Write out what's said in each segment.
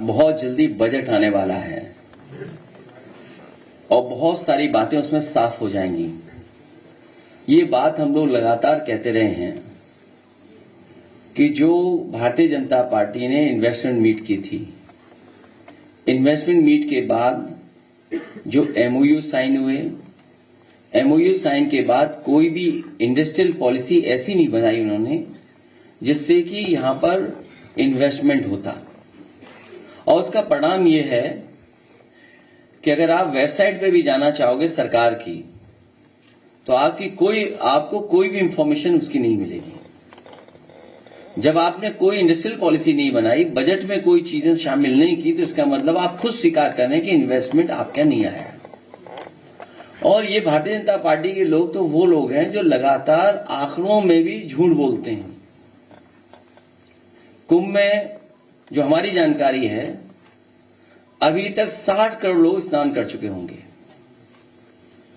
बहुत जल्दी बजट आने वाला है और बहुत सारी बातें उसमें साफ हो जाएंगी। ये बात हम लोग लगातार कहते रहे हैं कि जो भारतीय जनता पार्टी ने इन्वेस्टमेंट मीट की थी, इन्वेस्टमेंट मीट के बाद जो एमओयू साइन हुए, एमओयू साइन के बाद कोई भी इंडस्ट्रियल पॉलिसी ऐसी नहीं बनाई उन्होंने जिससे कि यहां पर इन्वेस्टमेंट होता। और उसका परिणाम यह है कि अगर आप वेबसाइट पे भी जाना चाहोगे सरकार की, तो आपको कोई भी इंफॉर्मेशन उसकी नहीं मिलेगी। जब आपने कोई इंडस्ट्रियल पॉलिसी नहीं बनाई, बजट में कोई चीजें शामिल नहीं की, तो इसका मतलब आप खुद स्वीकार कर रहे हैं कि इन्वेस्टमेंट आपका नहीं आया। और ये भारतीय जनता पार्टी के लोग तो वो लोग हैं जो लगातार आंकड़ों में भी झूठ बोलते हैं। कुंभ में जो हमारी जानकारी है, अभी तक 60 करोड़ लोग स्नान कर चुके होंगे,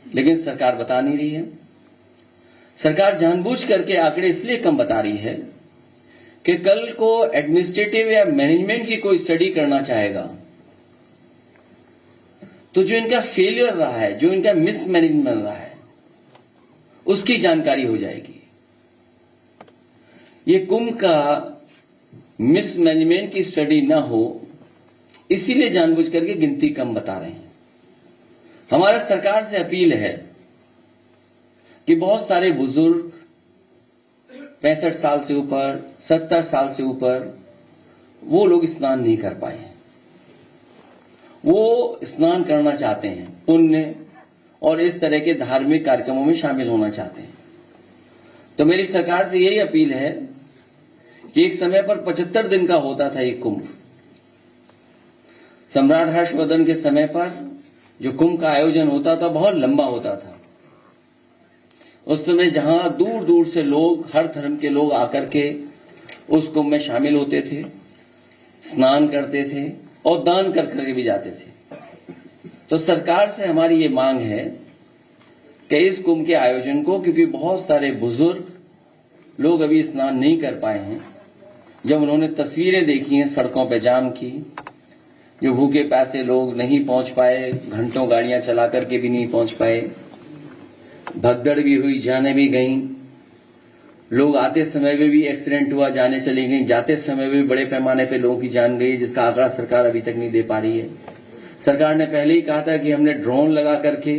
लेकिन सरकार बता नहीं रही है। सरकार जानबूझ करके आंकड़े इसलिए कम बता रही है कि कल को एडमिनिस्ट्रेटिव या मैनेजमेंट की कोई स्टडी करना चाहेगा तो जो इनका फेलियर रहा है, जो इनका मिसमैनेजमेंट रहा है, उसकी जानकारी हो जाएगी। ये कुंभ का मिसमैनेजमेंट की स्टडी ना हो, इसीलिए जानबूझ करके गिनती कम बता रहे हैं। हमारा सरकार से अपील है कि बहुत सारे बुजुर्ग 65 साल से ऊपर, 70 साल से ऊपर, वो लोग स्नान नहीं कर पाए हैं। वो स्नान करना चाहते हैं, पुण्य और इस तरह के धार्मिक कार्यक्रमों में शामिल होना चाहते हैं। तो मेरी सरकार से यही अपील है कि एक समय पर 75 दिन का होता था ये कुंभ। सम्राट हर्षवर्धन के समय पर जो कुंभ का आयोजन होता था बहुत लंबा होता था। उस समय जहां दूर दूर से लोग, हर धर्म के लोग आकर के उस कुंभ में शामिल होते थे, स्नान करते थे और दान कर करके भी जाते थे। तो सरकार से हमारी ये मांग है कि इस कुंभ के आयोजन को, क्योंकि बहुत सारे बुजुर्ग लोग अभी स्नान नहीं कर पाए हैं, जब उन्होंने तस्वीरें देखी हैं सड़कों पे जाम की, जो भूखे प्यासे लोग नहीं पहुंच पाए, घंटों गाड़ियां चला करके भी नहीं पहुंच पाए, भगदड़ भी हुई, जाने भी गई, लोग आते समय में भी एक्सीडेंट हुआ, जाने चली गई, जाते समय में भी बड़े पैमाने पे लोगों की जान गई, जिसका आंकड़ा सरकार अभी तक नहीं दे पा रही है। सरकार ने पहले ही कहा था कि हमने ड्रोन लगा करके